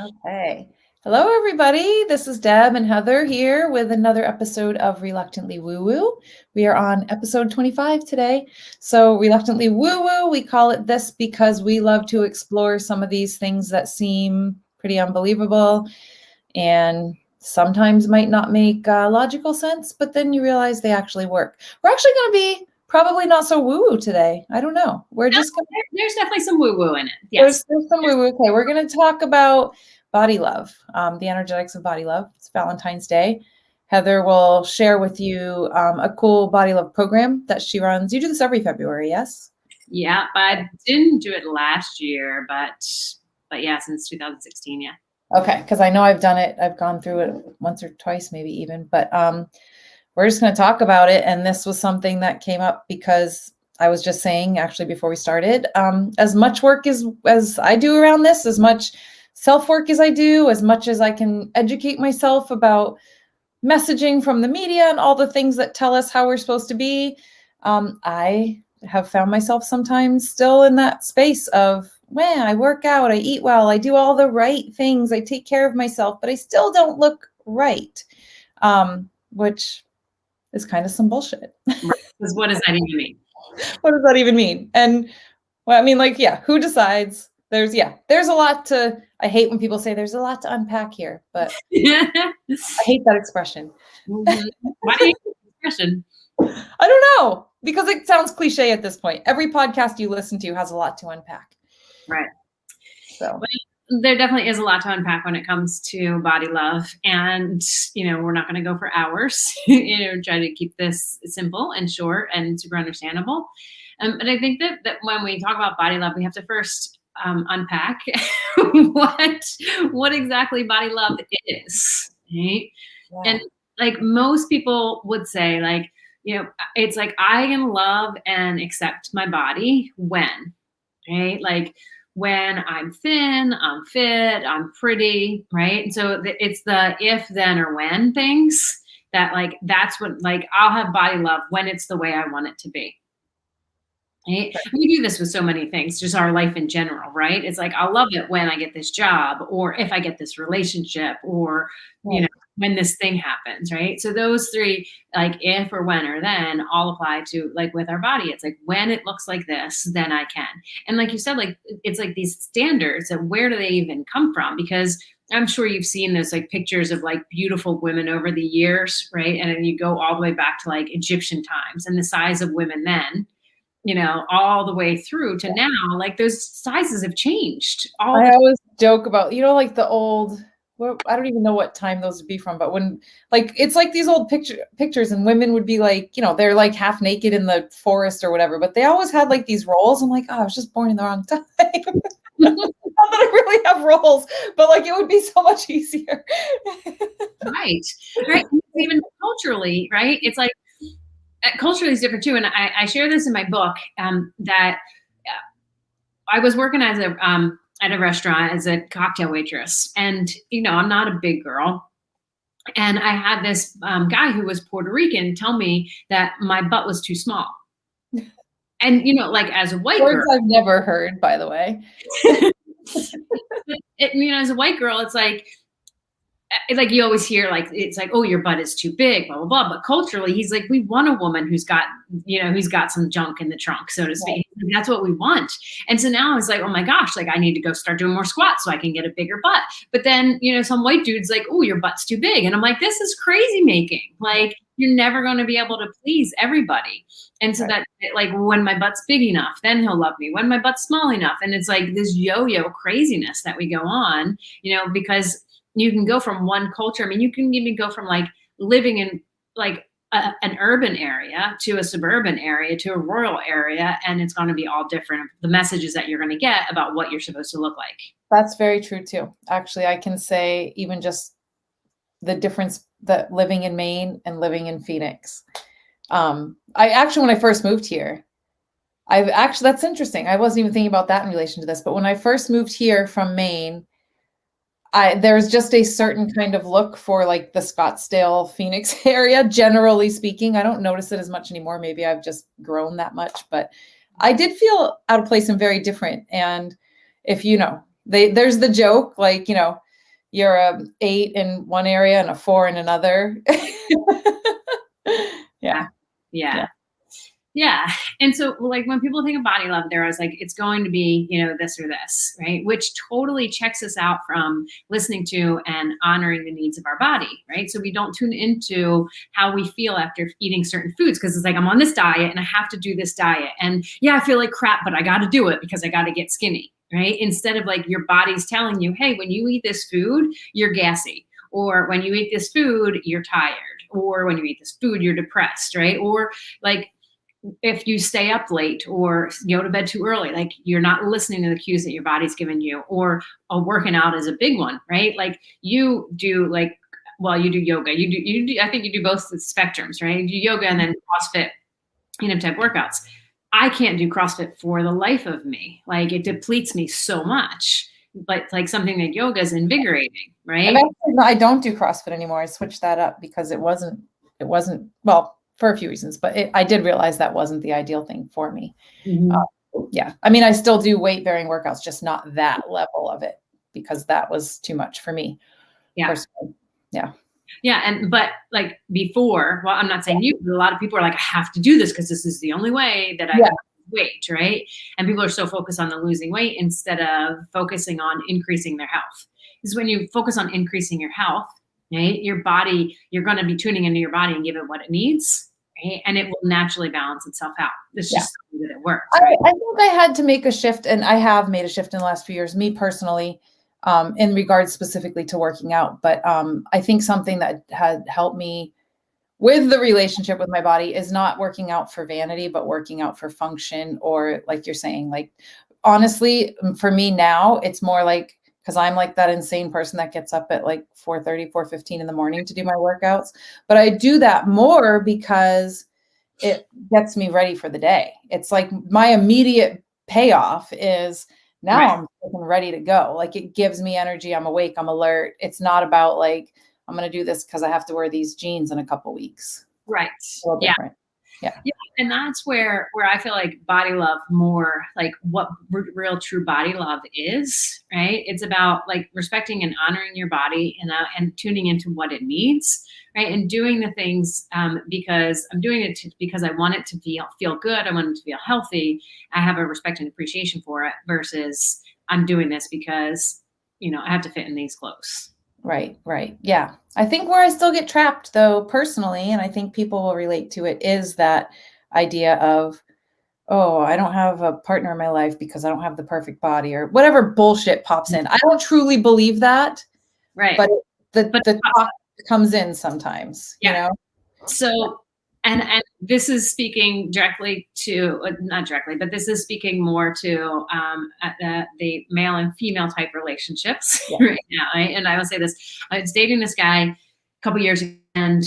Okay. Hello, everybody. This is Deb and Heather here with another episode of Reluctantly Woo Woo. We are on episode 25 today. So, Reluctantly Woo Woo, we call it this because we love to explore some of these things that seem pretty unbelievable and sometimes might not make logical sense, but then you realize they actually work. We're actually going to be probably not so woo woo today. I don't know. We're just going to. There's definitely some woo woo in it. Yes. There's some woo woo. Okay, we're going to talk about body love, the energetics of body love. It's Valentine's Day. Heather will share with you a cool body love program that she runs. You do this every February, yes? Yeah, I didn't do it last year, but yeah, since 2016, yeah. Okay, because I know I've done it. I've gone through it once or twice, maybe even. But we're just going to talk about it. And this was something that came up because I was just saying, actually, before we started, as much work as I do around this, as much self-work as I do, as much as I can educate myself about messaging from the media and all the things that tell us how we're supposed to be, I have found myself sometimes still in that space of, man, I work out, I eat well, I do all the right things, I take care of myself, but I still don't look right, which is kind of some bullshit. Because what does that even mean? What does that even mean? And well, I mean, like, yeah, who decides? There's a lot to, I hate when people say there's a lot to unpack here, but I hate that expression. Why do you hate the expression? I don't know, because it sounds cliche at this point. Every podcast you listen to has a lot to unpack. Right. So there definitely is a lot to unpack when it comes to body love. And, we're not going to go for hours, try to keep this simple and short and super understandable. But I think that when we talk about body love, we have to first unpack what exactly body love is, right? Yeah. And like most people would say, like, it's like I can love and accept my body when, right? Like when I'm thin, I'm fit, I'm pretty, right? And so it's the if, then, or when things that like, that's what, like, I'll have body love when it's the way I want it to be. Right? We do this with so many things, just our life in general, right? It's like, I'll love it when I get this job, or if I get this relationship, or, when this thing happens, right? So those three, like if or when or then, all apply to like with our body. It's like when it looks like this, then I can. And like you said, like it's like these standards that where do they even come from? Because I'm sure you've seen those like pictures of like beautiful women over the years, right? And then you go all the way back to like Egyptian times and the size of women then, all the way through to now, like those sizes have changed. I always joke about, like the old, well, I don't even know what time those would be from, but when like, it's like these old pictures and women would be like, they're like half naked in the forest or whatever, but they always had like these roles. I'm like, oh, I was just born in the wrong time. Not that I really have roles, but like, it would be so much easier. Right. Even culturally, right? It's like, culturally is different too. And I share this in my book, that I was working as at a restaurant as a cocktail waitress, and I'm not a big girl, and I had this guy who was Puerto Rican tell me that my butt was too small. And like as a white words girl, I've never heard, by the way. As a white girl, it's like you always hear like it's like, oh, your butt is too big, blah blah blah. But culturally, he's like, we want a woman who's got some junk in the trunk, so to speak. Right. That's what we want. And so now it's like, oh my gosh, like I need to go start doing more squats so I can get a bigger butt. But then some white dude's like, oh, your butt's too big, and I'm like, this is crazy making. Like you're never going to be able to please everybody. And so that like when my butt's big enough, then he'll love me. When my butt's small enough, and it's like this yo-yo craziness that we go on, because you can go from one culture. I mean, you can even go from like living in like an urban area to a suburban area to a rural area, and it's going to be all different. The messages that you're going to get about what you're supposed to look like. That's very true too. Actually, I can say even just the difference that living in Maine and living in Phoenix. I actually, when I first moved here, that's interesting. I wasn't even thinking about that in relation to this, but when I first moved here from Maine, there's just a certain kind of look for like the Scottsdale, Phoenix area, generally speaking. I don't notice it as much anymore. Maybe I've just grown that much, but I did feel out of place and very different. And if there's the joke, like, you're a 8 in one area and a 4 in another. Yeah. Yeah. Yeah. And so like when people think of body love, they're always like, it's going to be, this or this, right? Which totally checks us out from listening to and honoring the needs of our body, right? So we don't tune into how we feel after eating certain foods because it's like, I'm on this diet and I have to do this diet. And yeah, I feel like crap, but I got to do it because I got to get skinny, right? Instead of like your body's telling you, hey, when you eat this food, you're gassy. Or when you eat this food, you're tired. Or when you eat this food, you're depressed, right? Or like, if you stay up late or go to bed too early, like you're not listening to the cues that your body's given you, or working out is a big one, right? Like you do you do yoga, you do, I think you do both the spectrums, right? You do yoga and then CrossFit, type workouts. I can't do CrossFit for the life of me. Like it depletes me so much, but like something like yoga is invigorating, right? I don't do CrossFit anymore. I switched that up because it wasn't, well, for a few reasons, but I did realize that wasn't the ideal thing for me. Yeah. I mean, I still do weight bearing workouts, just not that level of it because that was too much for me. Yeah. Personally. Yeah. Yeah. But like before, well, I'm not saying you, but a lot of people are like, I have to do this because this is the only way that I can lose weight, right? And people are so focused on the losing weight instead of focusing on increasing their health. Because when you focus on increasing your health, right, your body, you're going to be tuning into your body and give it what it needs, right? And it will naturally balance itself out. It's just the way that it works. Right? I think I had to make a shift, and I have made a shift in the last few years, me personally, in regards specifically to working out. But I think something that had helped me with the relationship with my body is not working out for vanity, but working out for function, or like you're saying, like, honestly, for me now, it's more like, because I'm like that insane person that gets up at like 4:30, 4:15 in the morning to do my workouts. But I do that more because it gets me ready for the day. It's like my immediate payoff is now I'm ready to go. Like it gives me energy. I'm awake. I'm alert. It's not about like, I'm going to do this because I have to wear these jeans in a couple weeks. Right. A little different. Yeah. And that's where I feel like body love more like what real true body love is, right? It's about like respecting and honoring your body and tuning into what it needs, right? And doing the things because I'm doing it because I want it to feel good. I want it to feel healthy. I have a respect and appreciation for it versus I'm doing this because, I have to fit in these clothes. Right. Yeah. I think where I still get trapped though, personally, and I think people will relate to it, is that idea of, oh, I don't have a partner in my life because I don't have the perfect body or whatever bullshit pops in. I don't truly believe that. Right. But the talk comes in sometimes, So, and this is speaking directly to, not directly, but this is speaking more to the male and female type relationships right now. And I will say this, I was dating this guy a couple years ago, and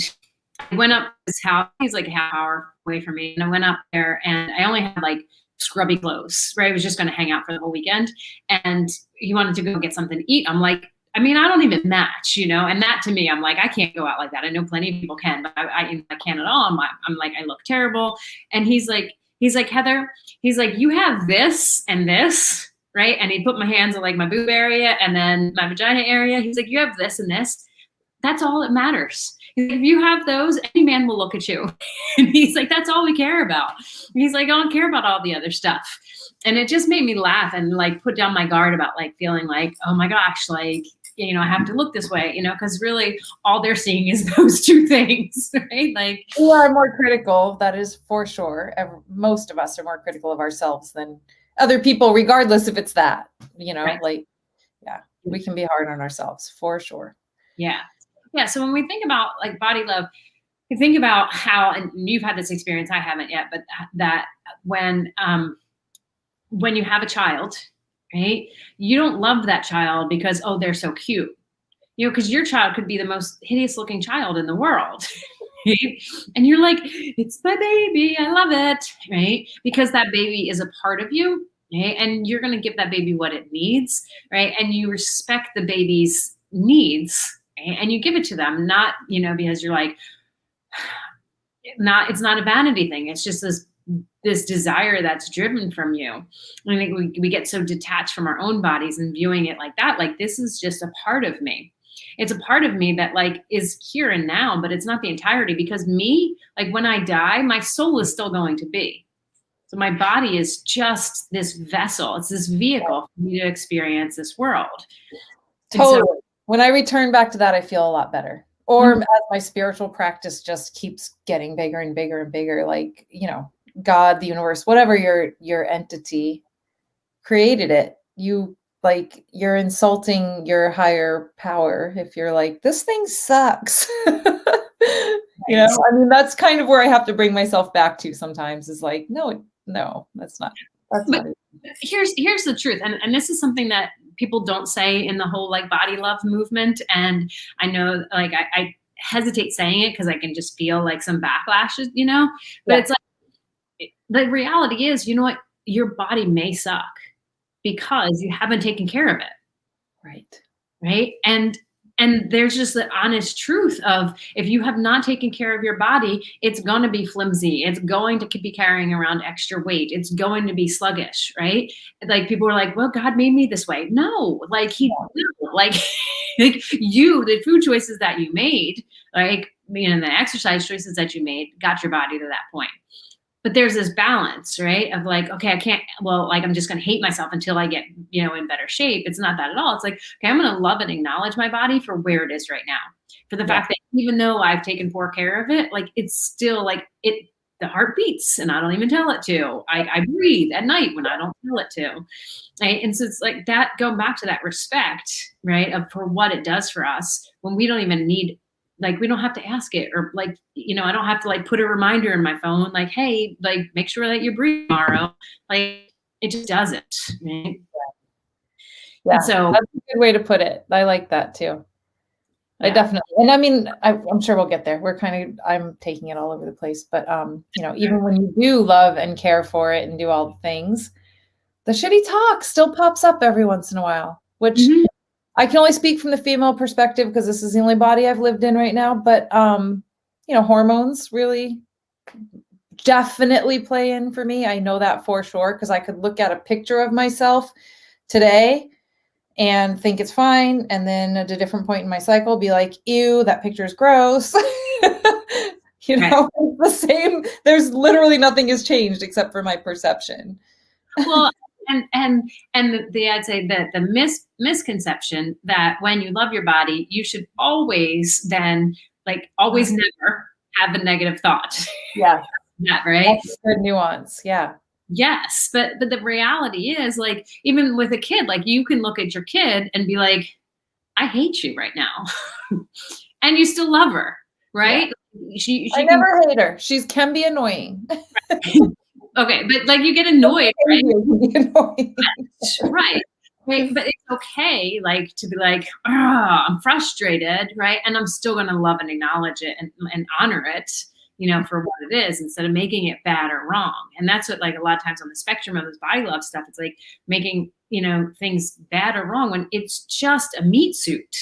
I went up to his house. He's like a half hour away from me. And I went up there and I only had like scrubby clothes, right? I was just going to hang out for the whole weekend. And he wanted to go get something to eat. I'm like, I mean, I don't even match, and that to me, I'm like, I can't go out like that. I know plenty of people can, but I can't at all. I'm like, I look terrible. And he's like, Heather, he's like, you have this and this, right? And he put my hands on like my boob area and then my vagina area. He's like, you have this and this. That's all that matters. If you have those, any man will look at you. And he's like, that's all we care about. And he's like, I don't care about all the other stuff. And it just made me laugh and like put down my guard about like feeling like, oh my gosh, like, I have to look this way, because really all they're seeing is those two things, right? Like we are more critical. That is for sure. Most of us are more critical of ourselves than other people, regardless if it's that, like, yeah, we can be hard on ourselves for sure. Yeah. Yeah. So when we think about like body love, you think about how, and you've had this experience, I haven't yet, but that when you have a child, right, you don't love that child because, oh, they're so cute, because your child could be the most hideous looking child in the world. Right? And you're like, it's my baby, I love it, right? Because that baby is a part of you, right? And you're going to give that baby what it needs, right? And you respect the baby's needs, right? And you give it to them, not, because you're like, it's not a vanity thing. It's just this desire that's driven from you. And I think we get so detached from our own bodies and viewing it like that, like this is just a part of me. It's a part of me that like is here and now, but it's not the entirety, because me, like when I die, my soul is still going to be. So my body is just this vessel. It's this vehicle for me to experience this world. Totally. When I return back to that, I feel a lot better. Or as my spiritual practice just keeps getting bigger and bigger and bigger, like, you know, God, the universe, whatever your entity created it, you're insulting your higher power if you're like, this thing sucks. You know, I mean, that's kind of where I have to bring myself back to sometimes, is like, no, that's not it. Here's the truth. And this is something that people don't say in the whole like body love movement. And I know like I hesitate saying it because I can just feel like some backlashes, you know, but it's like, the reality is, you know what, your body may suck because you haven't taken care of it. Right. And there's just the honest truth of, if you have not taken care of your body, it's going to be flimsy. It's going to be carrying around extra weight. It's going to be sluggish, right? Like people are like, well, God made me this way. No, like like you, the food choices that you made, like, you know, the exercise choices that you made got your body to that point. But there's this balance, right? Of like, okay, I can't, well, like, I'm just going to hate myself until I get, you know, in better shape. It's not that at all. It's like, okay, I'm going to love and acknowledge my body for where it is right now. For the fact that even though I've taken poor care of it, like, it's still like the heart beats and I don't even tell it to. I breathe at night when I don't tell it to. Right? And so it's like that, going back to that respect, right? For what it does for us when we don't even need, like, we don't have to ask it, or like, you know, I don't have to like put a reminder in my phone, like, hey, like, make sure that you breathe tomorrow. Like, it just doesn't. Right? Yeah. And so that's a good way to put it. I like that too. I definitely, and I mean, I'm sure we'll get there. I'm taking it all over the place, but you know, even when you do love and care for it and do all the things, the shitty talk still pops up every once in a while, which I can only speak from the female perspective because this is the only body I've lived in right now. But, you know, hormones really definitely play in for me. I know that for sure, because I could look at a picture of myself today and think it's fine. And then at a different point in my cycle, be like, ew, that picture is gross. You know, it's the same. There's literally nothing has changed except for my perception. Well, and I'd say that the misconception that when you love your body, you should always then like always never have a negative thought. Yeah. That, right? That's a good nuance. Yeah. Yes. But the reality is, like, even with a kid, like, you can look at your kid and be like, I hate you right now. And you still love her, right? Yeah. I never hate her. She can be annoying. Okay, but like, you get annoyed, right? Right. Right. But it's okay, like, to be like, oh, I'm frustrated, right? And I'm still going to love and acknowledge it and honor it, you know, for what it is, instead of making it bad or wrong. And that's what, like, a lot of times on the spectrum of this body love stuff, it's like making, you know, things bad or wrong when it's just a meat suit,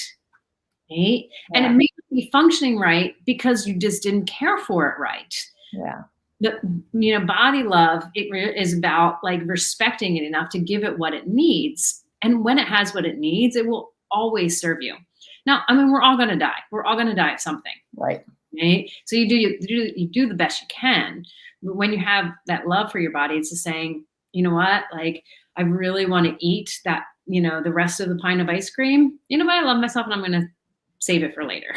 right? Yeah. And it may not be functioning right because you just didn't care for it right. Yeah. You know, body love, it is about like respecting it enough to give it what it needs. And when it has what it needs, it will always serve you. Now, I mean, we're all going to die. We're all going to die of something. Right. So you do the best you can. But when you have that love for your body, it's just saying, you know what, like, I really want to eat that, you know, the rest of the pint of ice cream. You know what, I love myself and I'm going to save it for later.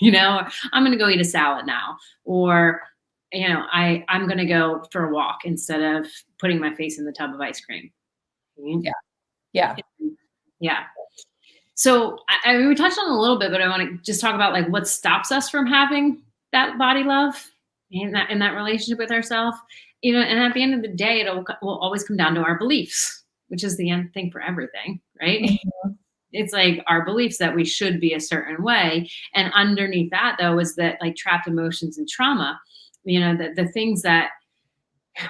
You know, I'm going to go eat a salad now, or, you know, I'm going to go for a walk instead of putting my face in the tub of ice cream. Yeah. Yeah. Yeah. So I mean, we touched on it a little bit, but I want to just talk about like what stops us from having that body love in that relationship with ourselves, you know, and at the end of the day, it will always come down to our beliefs, which is the end thing for everything, right? Mm-hmm. It's like our beliefs that we should be a certain way. And underneath that, though, is that like trapped emotions and trauma, you know, the things that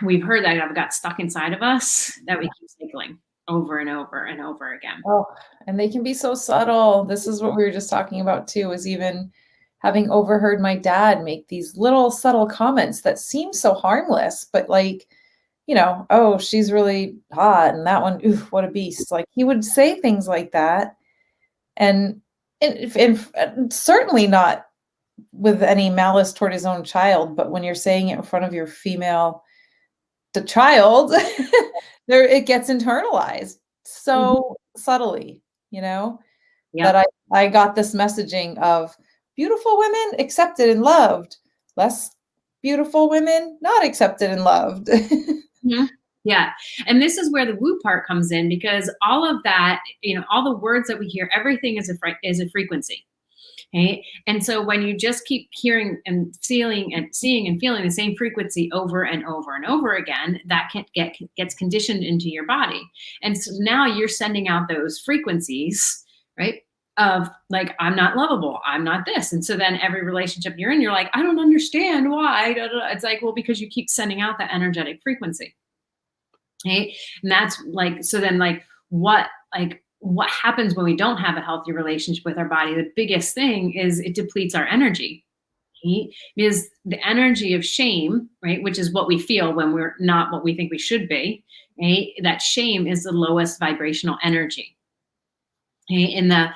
we've heard that have got stuck inside of us that we keep cycling over and over and over again. Oh, and they can be so subtle. This is what we were just talking about too, is even having overheard my dad make these little subtle comments that seem so harmless, but like, you know, oh, she's really hot, and that one, ooh, what a beast. Like, he would say things like that. And and certainly not with any malice toward his own child, but when you're saying it in front of your female the child, there it gets internalized Mhm. so subtly, that Yep. I got this messaging of beautiful women accepted and loved, less beautiful women not accepted and loved. Mhm. Yeah. And this is where the woo part comes in, because all of that, all the words that we hear, everything is a frequency. Right. And so when you just keep hearing and feeling and seeing and feeling the same frequency over and over and over again, that gets conditioned into your body. And so now you're sending out those frequencies, right? Of like, I'm not lovable, I'm not this. And so then every relationship you're in, you're like, I don't understand why. Da, da, da. It's like, well, because you keep sending out that energetic frequency. Right. And that's like, so then what happens when we don't have a healthy relationship with our body? The biggest thing is it depletes our energy. Right? Because the energy of shame, right, which is what we feel when we're not what we think we should be, right? That shame is the lowest vibrational energy. Okay? In the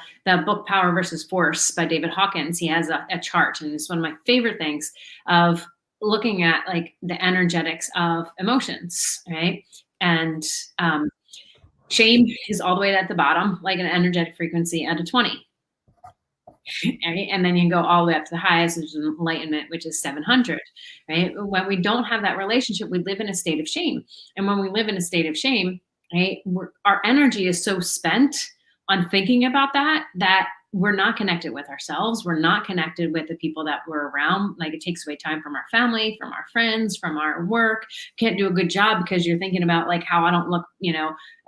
book Power versus Force by David Hawkins, he has a chart, and it's one of my favorite things of looking at like the energetics of emotions, right? And shame is all the way at the bottom, like an energetic frequency at a 20. Right? And then you go all the way up to the highest, which is enlightenment, which is 700. Right? When we don't have that relationship, we live in a state of shame. And when we live in a state of shame, right, our energy is so spent on thinking about that we're not connected with ourselves. We're not connected with the people that we're around. Like, it takes away time from our family, from our friends, from our work. Can't do a good job because you're thinking about like how I don't look,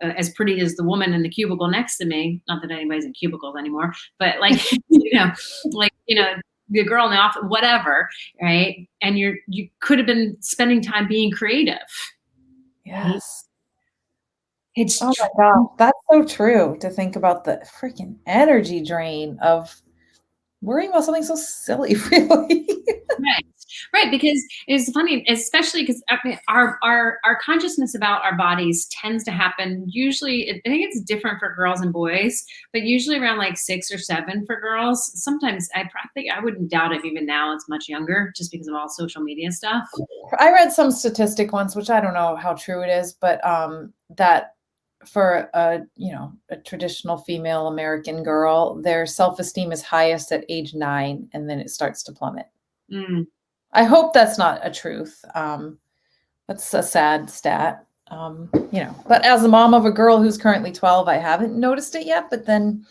as pretty as the woman in the cubicle next to me. Not that anybody's in cubicles anymore, but like, the girl in the office, whatever, right? And you could have been spending time being creative. Right? Yes. It's Oh my God, that's so true to think about the freaking energy drain of worrying about something so silly, really. right, right. Because it's funny, especially because I mean, our consciousness about our bodies tends to happen usually. I think it's different for girls and boys, but usually around like 6 or 7 for girls. Sometimes I think I wouldn't doubt if even now it's much younger, just because of all social media stuff. I read some statistic once, which I don't know how true it is, but that for a traditional female American girl, their self-esteem is highest at age 9, and then it starts to plummet. Mm. I hope that's not a truth. That's a sad stat. But as a mom of a girl who's currently 12, I haven't noticed it yet, but then,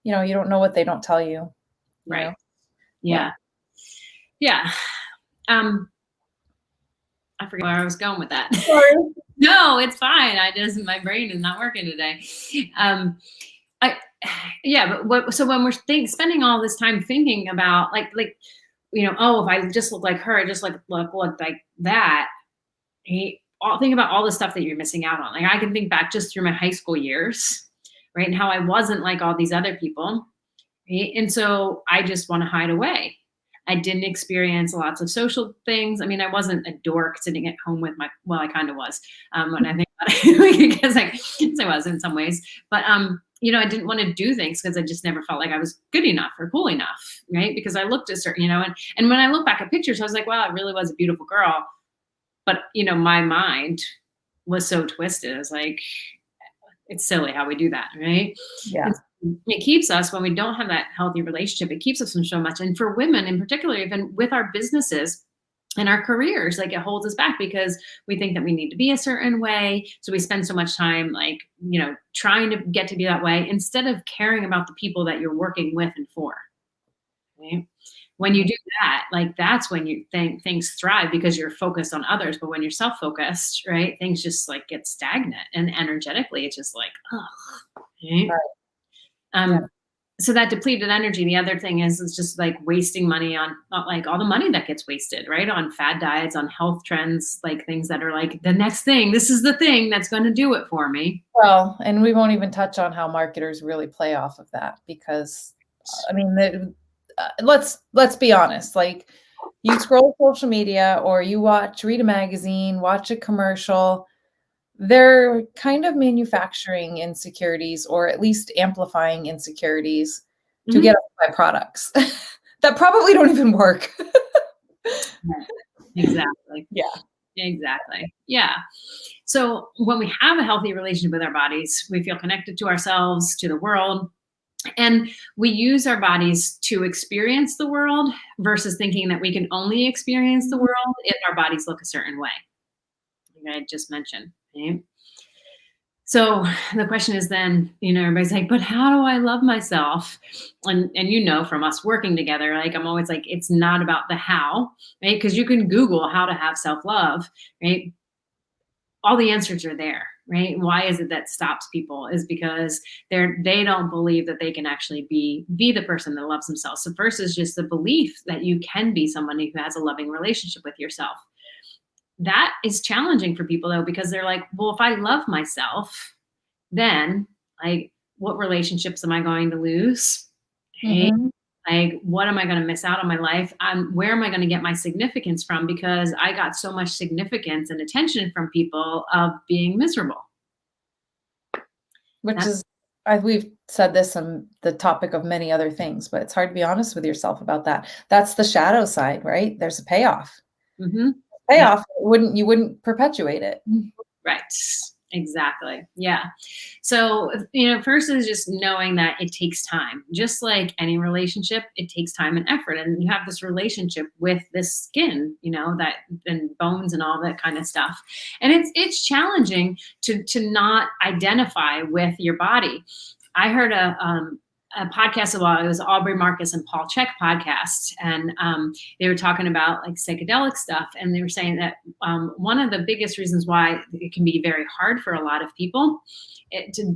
you don't know what they don't tell you. Right. Yeah. Yeah. I forget where I was going with that. Sorry. No, it's fine. My brain is not working today. So when we're spending all this time thinking about oh, if I just look like her, I just look like that. Think about all the stuff that you're missing out on. Like, I can think back just through my high school years, right? And how I wasn't like all these other people. Right? And so I just want to hide away. I didn't experience lots of social things. I mean, I wasn't a dork sitting at home with I kind of was, when I think about it, because I was in some ways, but, I didn't want to do things because I just never felt like I was good enough or cool enough. Right. Because I looked a certain, and when I look back at pictures, I was like, wow, I really was a beautiful girl. But, my mind was so twisted. I was like, it's silly how we do that. Right. Yeah. It keeps us, when we don't have that healthy relationship, it keeps us from so much. And for women in particular, even with our businesses and our careers, like, it holds us back because we think that we need to be a certain way. So we spend so much time trying to get to be that way instead of caring about the people that you're working with and for. Right? When you do that, that's when you think things thrive, because you're focused on others. But when you're self-focused, right, things just get stagnant, and energetically it's just like, ugh. Right? Yeah. So that depleted energy. The other thing is just wasting money on all the money that gets wasted, right? On fad diets, on health trends, things that are the next thing. This is the thing that's going to do it for me. Well, and we won't even touch on how marketers really play off of that, because I mean, let's be honest. You scroll social media, or you read a magazine, watch a commercial, they're kind of manufacturing insecurities, or at least amplifying insecurities to get us to buy products that probably don't even work. Right. Exactly. Yeah. Exactly. Yeah. So when we have a healthy relationship with our bodies, we feel connected to ourselves, to the world, and we use our bodies to experience the world versus thinking that we can only experience the world if our bodies look a certain way. Like I just mentioned. Right? So the question is then, everybody's like, but how do I love myself? And from us working together, like I'm always like, it's not about the how, right? Because you can Google how to have self-love, right? All the answers are there, right? Why is it that stops people is because they don't believe that they can actually be the person that loves themselves. So first is just the belief that you can be somebody who has a loving relationship with yourself. That is challenging for people though, because they're like, well, if I love myself, then like what relationships am I going to lose? Hey, Mm-hmm. like what am I going to miss out on my life? Where am I going to get my significance from? Because I got so much significance and attention from people of being miserable. Which is, we've said this on the topic of many other things, but it's hard to be honest with yourself about that. That's the shadow side, right? There's a payoff. Mm-hmm. Payoff, you wouldn't perpetuate it. Right. Exactly. Yeah. So, first is just knowing that it takes time. Just like any relationship, it takes time and effort. And you have this relationship with this skin, that and bones and all that kind of stuff. And it's challenging to not identify with your body. I heard a podcast it was Aubrey Marcus and Paul Chek podcast, and they were talking about like psychedelic stuff, and they were saying that one of the biggest reasons why it can be very hard for a lot of people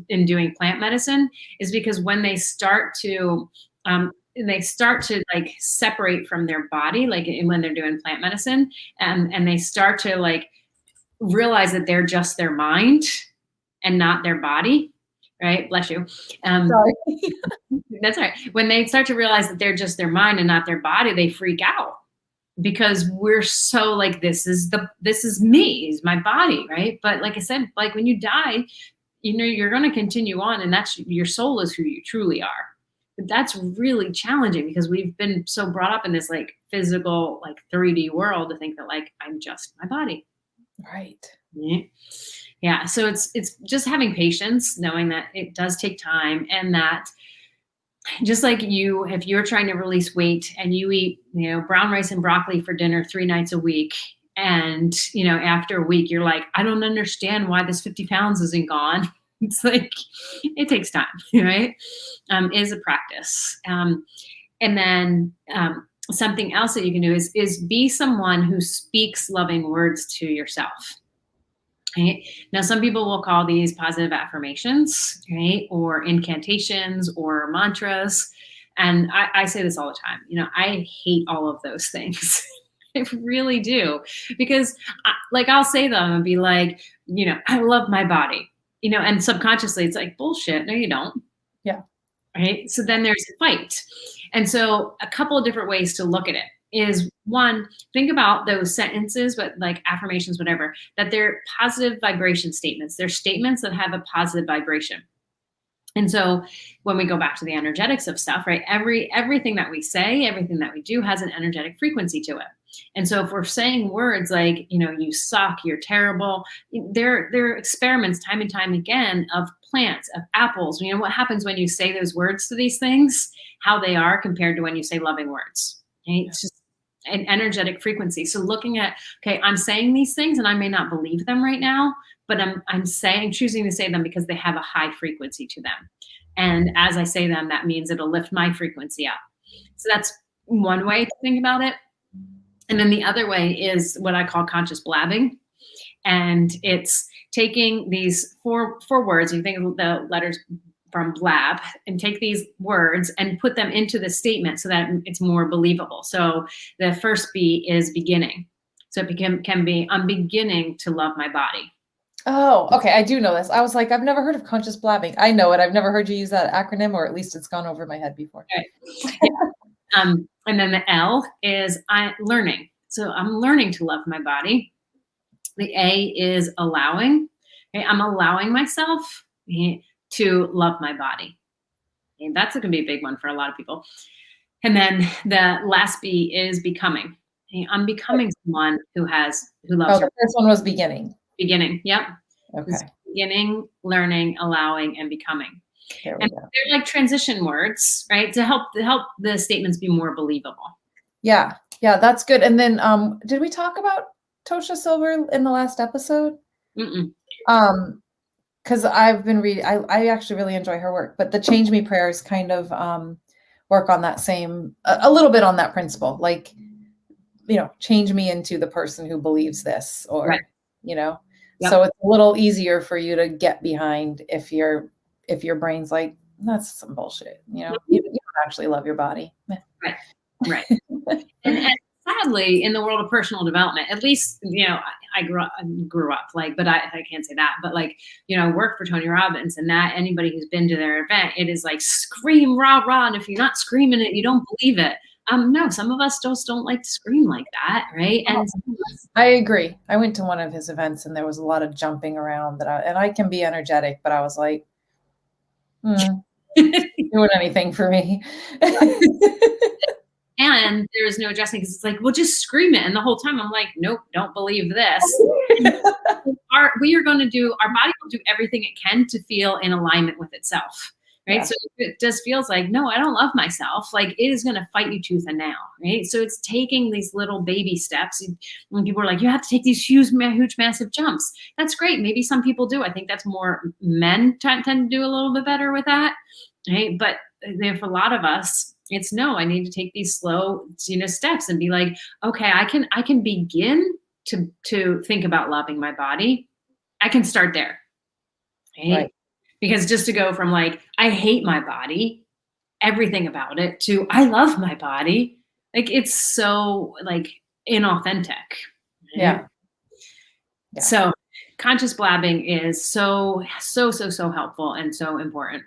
in doing plant medicine is because when they start to like separate from their body, like when they're doing plant medicine, and they start to like realize that they're just their mind and not their body. Right. Bless you. Sorry. That's right. When they start to realize that they're just their mind and not their body, they freak out because we're so like, this is me, is my body. Right. But like I said, like when you die, you're going to continue on, and that's your soul is who you truly are. But that's really challenging because we've been so brought up in this like physical, like 3D world to think that like, I'm just my body. Right. Yeah. Yeah. So it's just having patience, knowing that it does take time, and that just like if you're trying to release weight and you eat, brown rice and broccoli for dinner 3 nights a week, and, after a week, you're like, I don't understand why this 50 pounds isn't gone. It's like, it takes time, right? Is a practice. And then something else that you can do is be someone who speaks loving words to yourself. Right? Now, some people will call these positive affirmations, right? Or incantations or mantras. And I say this all the time. I hate all of those things. I really do. Because I'll say them and be like, I love my body, and subconsciously it's like, bullshit. No, you don't. Yeah. Right. So then there's a fight. And so a couple of different ways to look at it is, one, think about those sentences, but like affirmations, whatever, that they're positive vibration statements. They're statements that have a positive vibration. And so when we go back to the energetics of stuff, right, everything that we say, everything that we do has an energetic frequency to it. And so if we're saying words like, you suck, you're terrible, there are experiments time and time again of plants, of apples. What happens when you say those words to these things, how they are compared to when you say loving words. Right? It's just an energetic frequency. So looking at, okay, I'm saying these things and I may not believe them right now, but I'm choosing to say them because they have a high frequency to them. And as I say them, that means it'll lift my frequency up. So that's one way to think about it. And then the other way is what I call conscious blabbing. And it's taking these four words, you think of the letters from blab, and take these words and put them into the statement so that it's more believable. So the first B is beginning. So it can be, I'm beginning to love my body. Oh, okay. I do know this. I was like, I've never heard of conscious blabbing. I know it. I've never heard you use that acronym, or at least it's gone over my head before. Right. Yeah. And then the L is learning. So I'm learning to love my body. The A is allowing. Okay? I'm allowing myself to love my body. And that's going to be a big one for a lot of people. And then the last B is becoming. Okay, I'm becoming someone who loves Oh, the first one was beginning. beginning. Yep. It's Okay. beginning, learning, allowing, and becoming. There we And go. they're like transition words, right? To help the statements be more believable. Yeah. Yeah, that's good. And then did we talk about Tosha Silver in the last episode? Mm-mm. Because I've been reading, I actually really enjoy her work, but the Change Me prayers kind of work on that same, a little bit on that principle, like, change me into the person who believes this, or, Right. Yep. Yep. So it's a little easier for you to get behind if your brain's like, that's some bullshit, you don't actually love your body. Right. Right. And sadly, in the world of personal development, at least, I grew up like, but I can't say that, but like, I work for Tony Robbins, and that anybody who's been to their event, it is like scream, rah, rah. And if you're not screaming it, you don't believe it. No, some of us just don't like to scream like that. Right. And I agree. I went to one of his events and there was a lot of jumping around and I can be energetic, but I was like, doing anything for me. And there's no adjusting, because it's like, well, just scream it. And the whole time I'm like, nope, don't believe this. Our body will do everything it can to feel in alignment with itself. Right. Yeah. So it just feels like, no, I don't love myself. Like, it is going to fight you tooth and nail. Right. So it's taking these little baby steps. When people are like, you have to take these huge, massive jumps. That's great. Maybe some people do. I think that's more men tend to do a little bit better with that. Right. But if a lot of us, it's no, I need to take these slow, steps and be like, okay, I can begin to think about loving my body. I can start there. Right? Because just to go from like, I hate my body, everything about it, to I love my body, like, it's so like inauthentic. Right? Yeah. So conscious blabbing is so helpful and so important.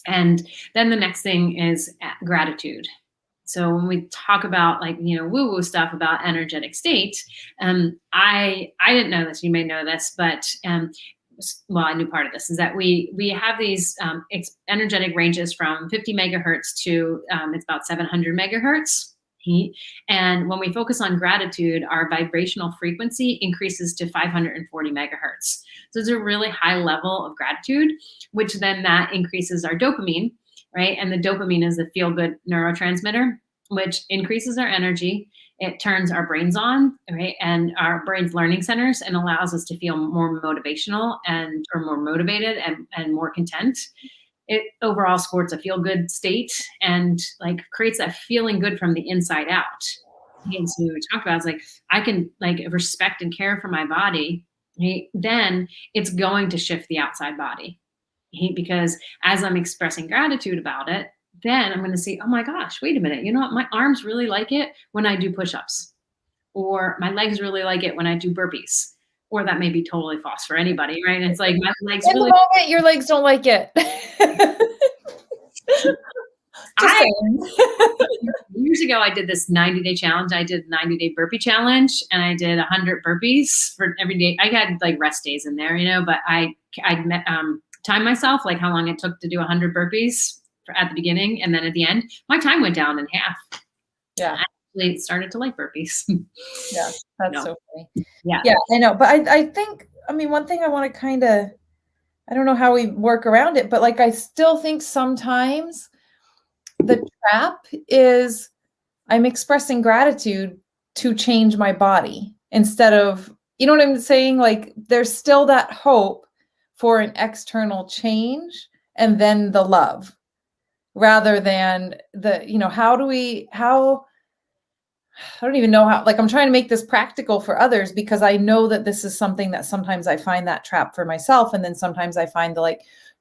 And then the next thing is gratitude. So when we talk about like, woo-woo stuff about energetic state, I didn't know this, you may know this, but I knew part of this is that we have these energetic ranges from 50 megahertz to it's about 700 megahertz. And when we focus on gratitude, our vibrational frequency increases to 540 megahertz. So it's a really high level of gratitude, which then that increases our dopamine, right? And the dopamine is the feel-good neurotransmitter, which increases our energy. It turns our brains on, right? And our brain's learning centers, and allows us to feel more motivational or more motivated and more content. It overall supports a feel-good state and like creates that feeling good from the inside out. And so we talked about, it's like, I can like respect and care for my body, right? Then it's going to shift the outside body, right? Because as I'm expressing gratitude about it, then I'm going to see, oh my gosh, wait a minute. You know what? My arms really like it when I do push-ups, or my legs really like it when I do burpees. Or that may be totally false for anybody, right? And it's like, my legs really. In the moment, your legs don't like it. Years ago, I did this 90-day challenge. I did 90-day burpee challenge, and I did 100 burpees for every day. I had like rest days in there, but I timed myself, like how long it took to do 100 burpees at the beginning, and then at the end, my time went down in half. Yeah. I started to like burpees. Yeah, that's so funny. Yeah, I know. But I think, one thing I want to kind of, I don't know how we work around it, but like, I still think sometimes the trap is I'm expressing gratitude to change my body instead of, you know what I'm saying? Like, there's still that hope for an external change and then the love, rather than I don't even know how, like, I'm trying to make this practical for others, because I know that this is something that sometimes I find that trap for myself. And then sometimes I find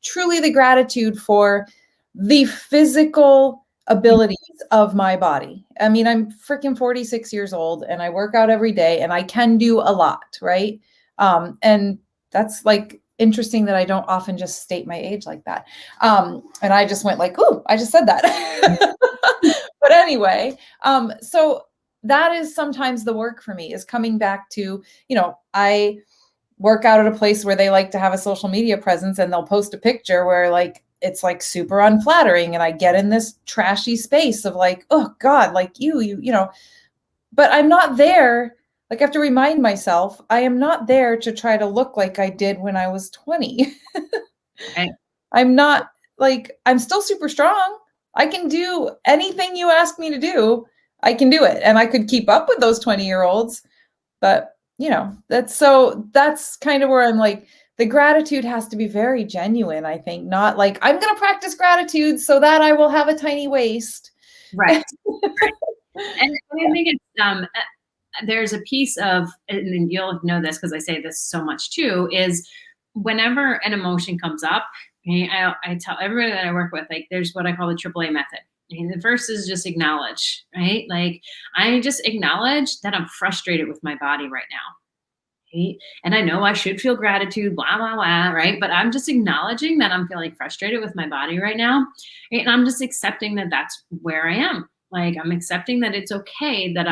truly the gratitude for the physical abilities of my body. I'm freaking 46 years old and I work out every day and I can do a lot. Right. And that's like interesting that I don't often just state my age like that. And I just went like, ooh, I just said that. But anyway, so that is sometimes the work for me, is coming back to, I work out at a place where they like to have a social media presence, and they'll post a picture where like it's like super unflattering. And I get in this trashy space of like, oh God, like you know, but I'm not there. Like I have to remind myself, I am not there to try to look like I did when I was 20. Right. I'm not like, I'm still super strong. I can do anything you ask me to do. I can do it. And I could keep up with those 20-year-olds. But, you know, that's kind of where I'm like, the gratitude has to be very genuine, I think, not like, I'm going to practice gratitude so that I will have a tiny waist. Right. And I think it's, there's a piece of, and you'll know this because I say this so much too, is whenever an emotion comes up, I tell everybody that I work with, like, there's what I call the AAA method. The first is just acknowledge, right? Like, I just acknowledge that I'm frustrated with my body right now. Right? And I know I should feel gratitude, blah, blah, blah, right? But I'm just acknowledging that I'm feeling frustrated with my body right now. Right? And I'm just accepting that that's where I am. Like, I'm accepting that it's okay that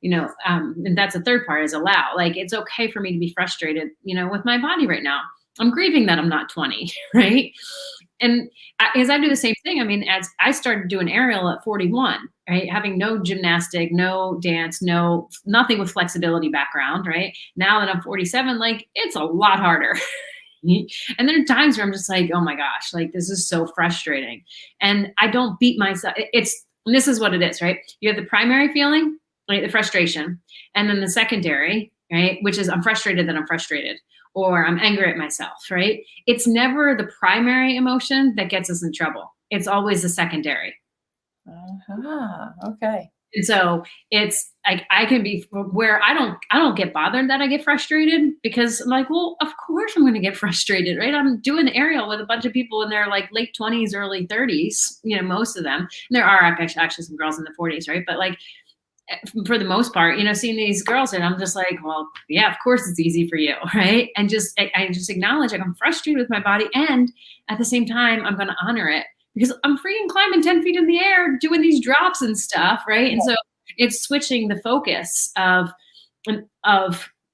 and that's a third part, is allow. Like, it's okay for me to be frustrated, with my body right now. I'm grieving that I'm not 20, right? And as I do the same thing, I mean, as I started doing aerial at 41, right? Having no gymnastic, no dance, nothing with flexibility background, right? Now that I'm 47, like, it's a lot harder. And there are times where I'm just like, oh my gosh, like, this is so frustrating. And I don't beat myself. This is what it is, right? You have the primary feeling, right? The frustration. And then the secondary, right? Which is, I'm frustrated that I'm frustrated, or I'm angry at myself, right? It's never the primary emotion that gets us in trouble. It's always the secondary. Okay. And so it's like, I can be where I don't get bothered that I get frustrated, because I'm like, well, of course I'm going to get frustrated, right? I'm doing aerial with a bunch of people in their like late 20s, early 30s, most of them. And there are actually some girls in the 40s, right? But like, for the most part, seeing these girls, and I'm just like, well, yeah, of course it's easy for you, right? And I just acknowledge, like, I'm frustrated with my body, and at the same time, I'm going to honor it, because I'm freaking climbing 10 feet in the air, doing these drops and stuff, right? And so it's switching the focus of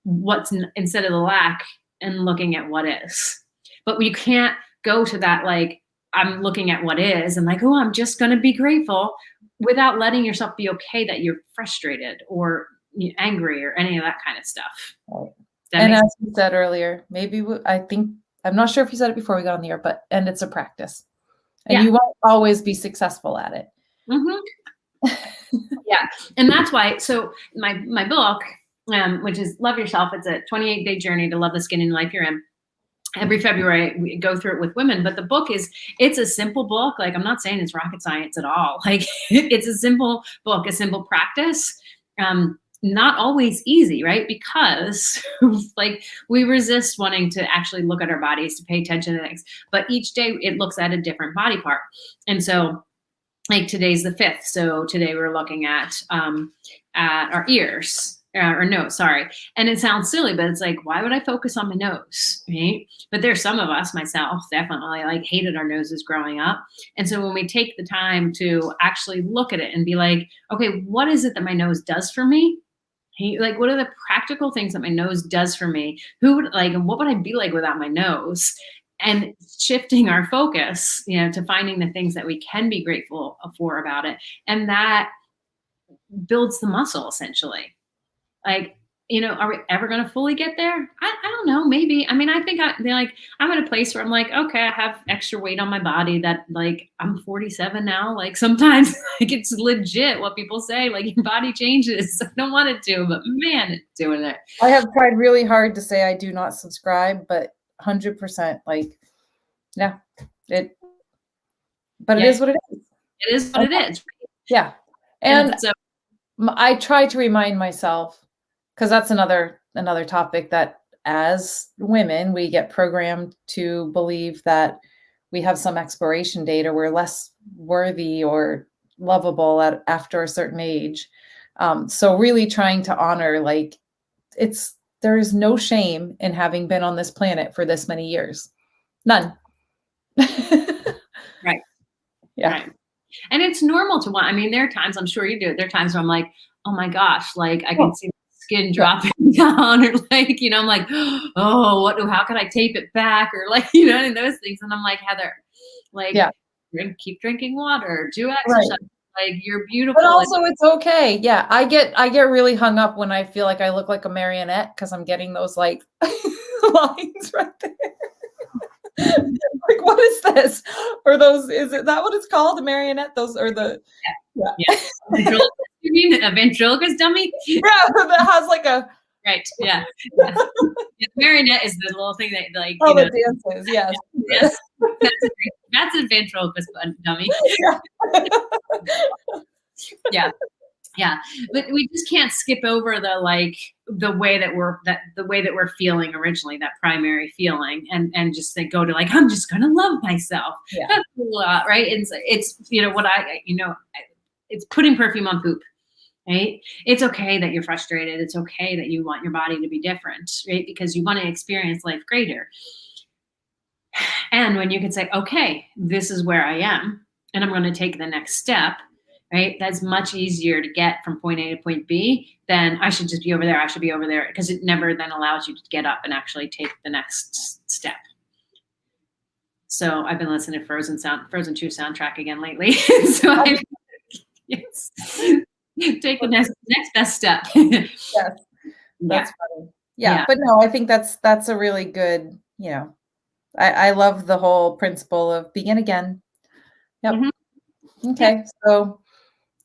what's instead of the lack, and looking at what is. But you can't go to that, like, I'm looking at what is, and like, oh, I'm just going to be grateful, without letting yourself be okay that you're frustrated or angry or any of that kind of stuff. Right. And as you said earlier, maybe I'm not sure if you said it before we got on the air, and it's a practice, and you won't always be successful at it. Mm-hmm. Yeah. And that's why, so my book, which is Love Yourself, it's a 28-day journey to love the skin and life you're in. Every February we go through it with women, but the book it's a simple book. Like, I'm not saying it's rocket science at all. Like, it's a simple book, a simple practice. Not always easy, right? Because like, we resist wanting to actually look at our bodies, to pay attention to things, but each day it looks at a different body part. And so, like, today's the 5th. So today we're looking at our ears. Or nose, sorry. And it sounds silly, but it's like, why would I focus on my nose, right? But there's some of us, myself, definitely, like, hated our noses growing up. And so when we take the time to actually look at it and be like, okay, what is it that my nose does for me? Like, what are the practical things that my nose does for me? What would I be like without my nose? And shifting our focus, to finding the things that we can be grateful for about it. And that builds the muscle, essentially. Like, are we ever going to fully get there? I don't know. Maybe. I mean, I think I'm at a place where I'm like, okay, I have extra weight on my body that, like, I'm 47 now. Like, sometimes, like, it's legit what people say, like, your body changes. I don't want it to, but man, it's doing it. I have tried really hard to say I do not subscribe, but 100%, like, yeah, it is what it is. It is what it is. Yeah. And so I try to remind myself, because that's another topic, that as women, we get programmed to believe that we have some expiration date, or we're less worthy or lovable after a certain age. So really trying to honor, like, there is no shame in having been on this planet for this many years. None. Right. Yeah. Right. And it's normal to want, I mean, there are times, I'm sure you do it. There are times where I'm like, oh my gosh, like, I can see the skin dropping down, or like, I'm like, oh, how can I tape it back? Or like, and those things. And I'm like, Heather, Like, keep drinking water, do exercise. Right. Like, you're But beautiful. also it's okay. Yeah. I get really hung up when I feel like I look like a marionette because I'm getting those like lines right there. Like, what is this? Or those, is it that what it's called? A marionette? Those are the Yeah. Ventriloquist, you mean a ventriloquist dummy? Yeah, that has like a right. Yeah. Yeah. Marionette is the little thing that like the dances. Yes. Yes. That's a ventriloquist dummy. Yeah. Yeah. But we just can't skip over the way that we're feeling originally, that primary feeling, and just go to I'm just gonna love myself. Yeah. That's right. It's it's putting perfume on poop. Right? It's okay that you're frustrated. It's okay that you want your body to be different, right? Because you want to experience life greater. And when you can say, okay, this is where I am, and I'm going to take the next step, right? That's much easier to get from point A to point B than I should just be over there. I should be over there, because it never then allows you to get up and actually take the next step. So I've been listening to Frozen 2 soundtrack again lately. So yes. Take the next best step. Yes. That's funny. Yeah. But no, I think that's a really good, I love the whole principle of begin again. Yep. Mm-hmm. Okay. Yep. So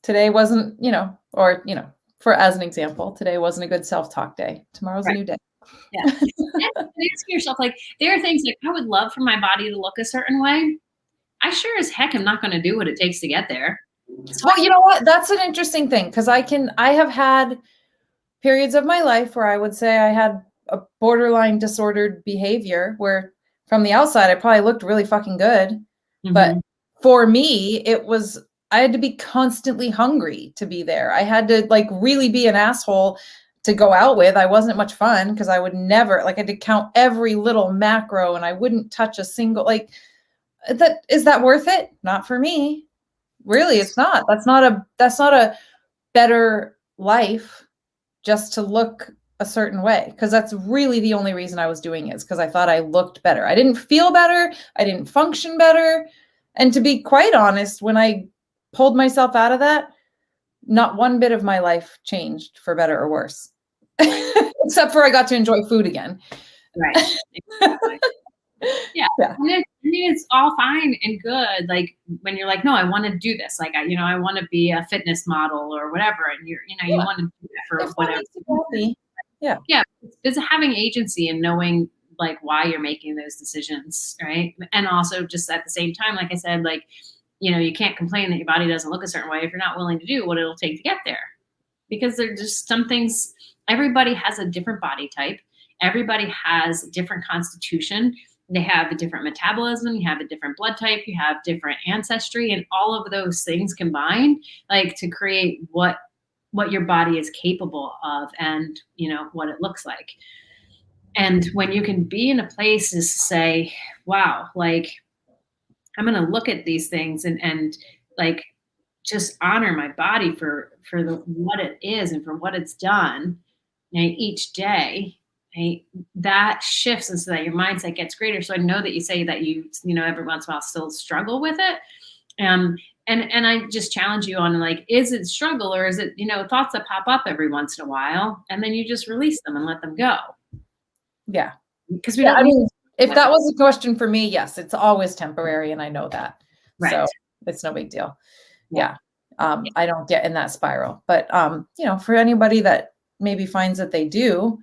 today wasn't, for as an example, today wasn't a good self-talk day. Tomorrow's a new day. Yeah. And ask yourself, there are things I would love for my body to look a certain way. I sure as heck am not going to do what it takes to get there. So, well, you know what? That's an interesting thing, because I have had periods of my life where I would say I had a borderline disordered behavior where from the outside, I probably looked really fucking good. Mm-hmm. But for me, I had to be constantly hungry to be there. I had to really be an asshole to go out with. I wasn't much fun because I would never, I had to count every little macro and I wouldn't touch a single, is that worth it? Not for me. Really, it's not. That's not a better life just to look a certain way, because that's really the only reason I was doing it, is because I thought I looked better. I didn't feel better. I didn't function better. And to be quite honest, when I pulled myself out of that, not one bit of my life changed for better or worse, except for I got to enjoy food again. Right. Exactly. Yeah. And it's all fine and good. When you're no, I want to do this. I want to be a fitness model or whatever. And you want to do that for whatever. Yeah. Yeah. It's having agency and knowing why you're making those decisions. Right. And also just at the same time, like I said, you can't complain that your body doesn't look a certain way if you're not willing to do what it'll take to get there. Because there's just some things, everybody has a different body type. Everybody has a different constitution. They have a different metabolism, you have a different blood type, you have different ancestry, and all of those things combined to create what your body is capable of, and what it looks like. And when you can be in a place to say, wow, I'm going to look at these things and just honor my body for what it is and for what it's done each day. That shifts, and so that your mindset gets greater. So I know that you say that you every once in a while still struggle with it. And I just challenge you on is it struggle, or is it, thoughts that pop up every once in a while and then you just release them and let them go? Yeah. Because if that was a question for me, yes, it's always temporary. And I know that. Right. So it's no big deal. Yeah. I don't get in that spiral, but for anybody that maybe finds that they do,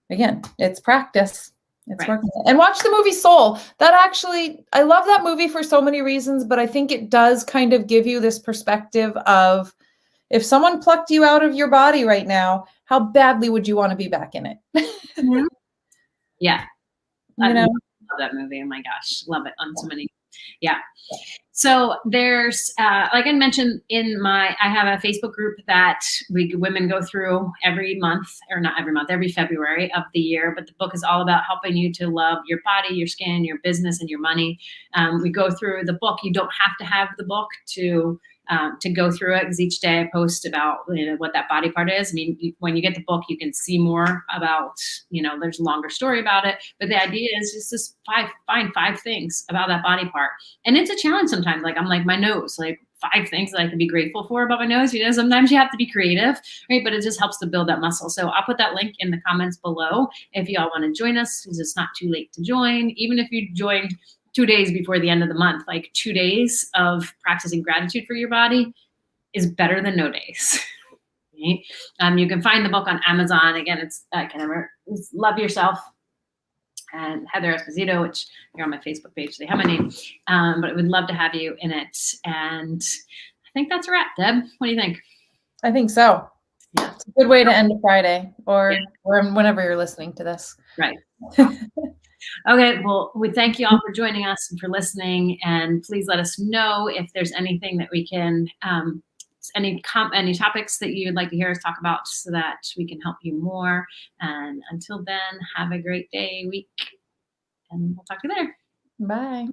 again, it's practice. It's working. And watch the movie Soul. I love that movie for so many reasons, but I think it does kind of give you this perspective of, if someone plucked you out of your body right now, how badly would you want to be back in it? Mm-hmm. Yeah. I love that movie. Oh my gosh. Love it on so many. Yeah. So there's, like I mentioned I have a Facebook group that women go through every month, or not every month, every February of the year. But the book is all about helping you to love your body, your skin, your business, and your money. We go through the book. You don't have to have the book to to go through it, because each day I post about what that body part is. I mean, when you get the book, you can see more about, there's a longer story about it. But the idea is just find 5 things about that body part. And it's a challenge sometimes. Like I'm like my nose, like 5 things that I can be grateful for about my nose. Sometimes you have to be creative, right? But it just helps to build that muscle. So I'll put that link in the comments below if y'all want to join us, because it's not too late to join. Even if you joined 2 days before the end of the month, like 2 days of practicing gratitude for your body is better than no days. Right? You can find the book on Amazon. Again, it's Love Yourself and Heather Esposito, which you're on my Facebook page. They have my name, but I would love to have you in it. And I think that's a wrap. Deb, what do you think? I think so. Yeah. It's a good way to end a Friday or whenever you're listening to this. Right. Okay, well, we thank you all for joining us and for listening. And please let us know if there's anything that we can, any topics that you'd like to hear us talk about, so that we can help you more. And until then, have a great day, week, and we'll talk to you later. Bye.